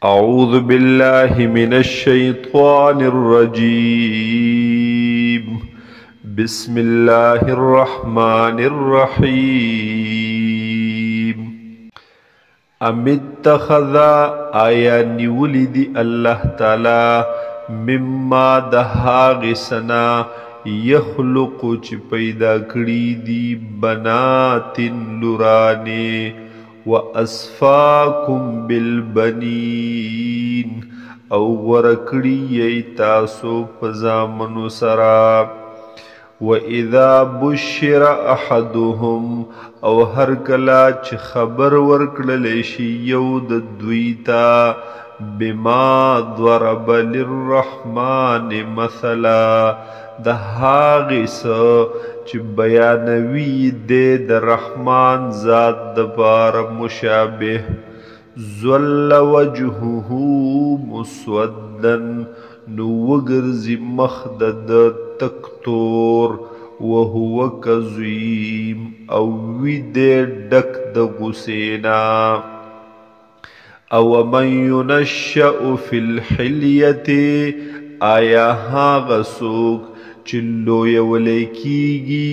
أعوذ بالله من الشيطان الرجيم. بسم الله الرحمن الرحيم. أم اتخذ آیا نیولی دی اللہ تعالی مما دهاغ سنا یخلق چی پیدا کری دی بنات لرانے وَأَصْفَاكُمْ بِالْبَنِينَ او ورکڑی یی تاسو پزامنو سرا وَإِذَا بُشِّرَ أَحَدُهُمْ او هر کلا چه خبر ورکڑلیشی یو د دویتا بما ضرب للرحمن مثلا دهاغی سا چه بیانوی دے د رحمان ذات دبار مشابه ظل وجهه مسودن نو وگرزی مخدد تکتور وهو کظیم او وی دے ڈک د غسینا او من ینشأ فی الحلیت آیا ها غسوک چلو یولی کیگی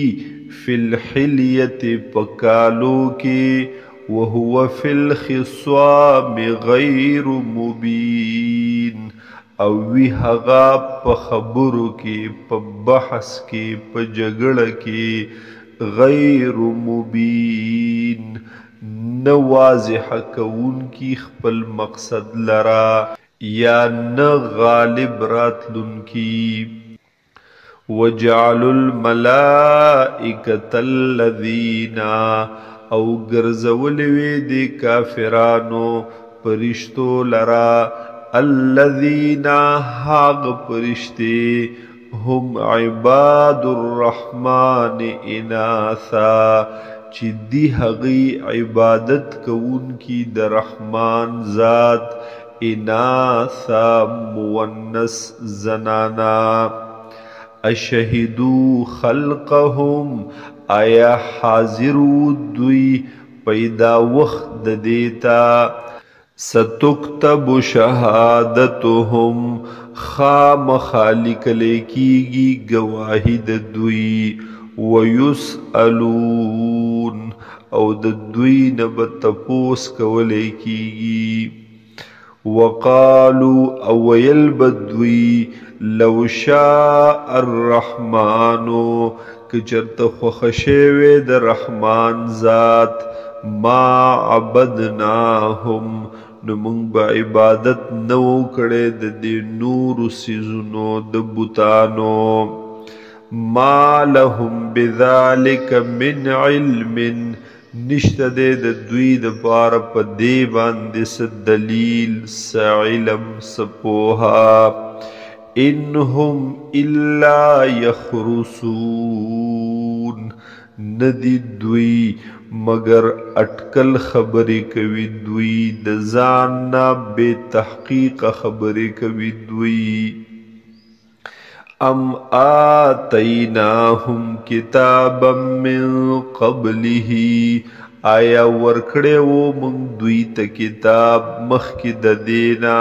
فی الحلیت پکالو کی وهو فی الخصام غیر مبین او وی هغا پا خبرو کی پا بحث کی پا جگڑ کی غیر مبین نواضح کون کی خپل مقصد لرا یا ن غالب راتلن کی وَجَعَلُوا الْمَلَائِكَةَ الَّذِينَ او گرزولوی دی کافرانو پرشتو لرا الَّذِينَ حاغ پرشتی هم عباد الرحمن اناثا چی دی حقی عبادت کون کی در رحمان ذات اناثا مونس زنانا اشهدو خلقهم آیا حاضرو دوی پیدا وقت دیتا ستکتب شہادتهم خام خالق لیکیگی گواہی دوی ویسألون او دوی نبتپوس کولیکیگی وقالو او یلبدوی لو شاء الرحمنو کچرت خوخشیوی در رحمان ذات ما عبدناهم نمونگ با عبادت نو کڑے دی نور سیزنو دبتانو ما لهم بذالک من علم نشت دے دوی دپار پا دیبان دس دلیل سعلم سپوها انہم الا یخرسون ندی دوی مگر اٹکل خبری کوي دوی د ځاننا بے تحقیق خبری کوي دوی ام آتیناهم کتابا من قبله آیا ورکڑے وہ منگ دوی تا کتاب مخی دا دینا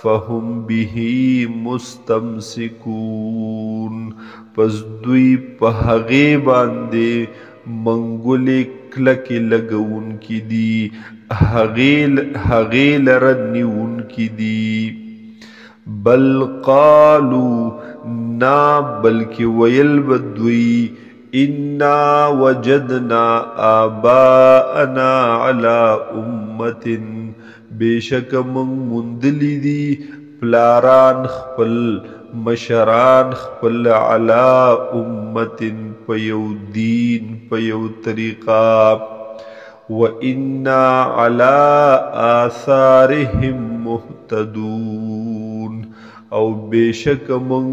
فهم به مستمسکون پس دوی پا حقی باندے منگولی کلکی لگون کی دی حقی لرنیون کی دی بل قالو نا بلکہ ویل بدوی انا وجدنا آباءنا علی امت بے شک من مندلی دی پلاران خپل مشران خپل علی امت پیو دین پیو طریقہ وَإِنَّا عَلَىٰ آثَارِهِمْ مُهْتَدُونَ او بیشک من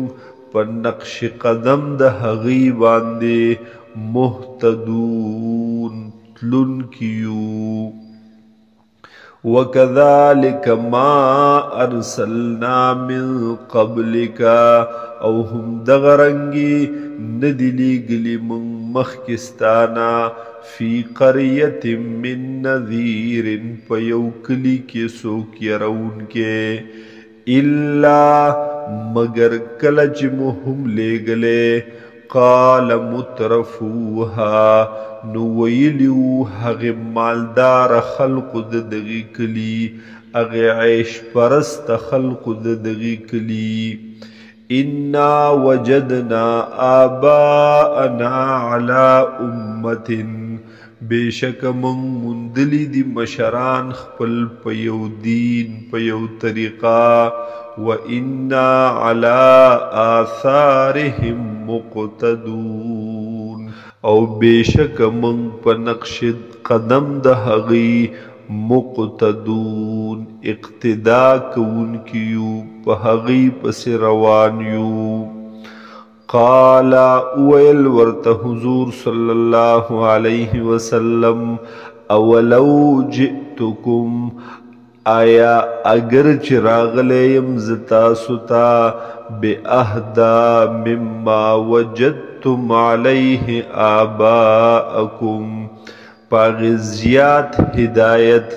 پر نقش قدم ده حغی باندے مهتدون تلن کیو وَكَذَلِكَ مَا أَرْسَلْنَا مِن قَبْلِكَ او هم دغرنگی ندلی گلی من مخکستانا فی قریت من نذیر پیوکلی کے سوک یرون کے الا مگر کلچ مهم لے گلے قال مترفوها نویلیو حغ مالدار خلق دغی کلی اغ عیش پرست خلق دغی کلی انا وجدنا آباءنا على امت بیشک من مندلی دی مشران خپل پیو دین پیو طریقہ وَإِنَّا عَلَىٰ آثَارِهِمْ مُقْتَدُونَ او بیشک من پا نقشد قدم ده هغی مقتدون اقتدا کون کیو پا هغی پس روانیو قال اویل ورت حضور صلی اللہ علیہ وسلم اولو جئتکم آیا اگر چراغلیم زتا ستا بے اہدا مما وجدتم علیہ آباءکم پاغزیات ہدایت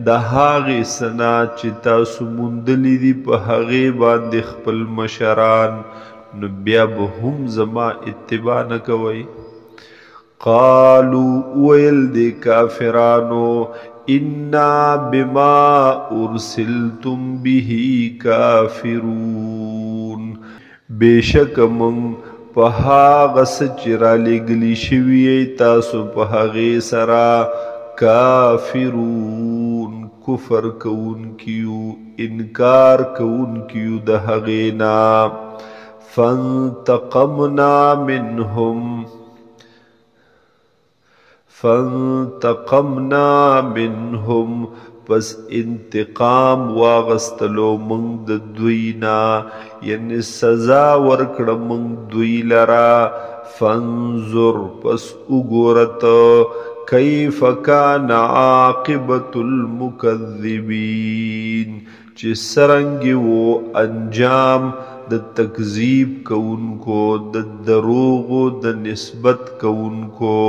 دا هاغی سنا چتا سمندلی دی پا هاغی باند خپل مشران نبیا بهم زما اتباع نکوئی قالو ویل دی کافرانو انا بما ارسلتم به کافرون بیشک من پہا غس چرا لگلی شوی تاسو پہا غی سرا کافرون کفر کون کیو انکار کون کیو دہغینا فانتقمنا منهم پس انتقام واغستلو منگ د دوینا یعنی سزا ورکڑ منگ دوی لرا فانظر پس اگورت کیف کان عاقبت المکذبین چی سرنگی وہ انجام د تکذیب کون کو د دروغ د نسبت کون کو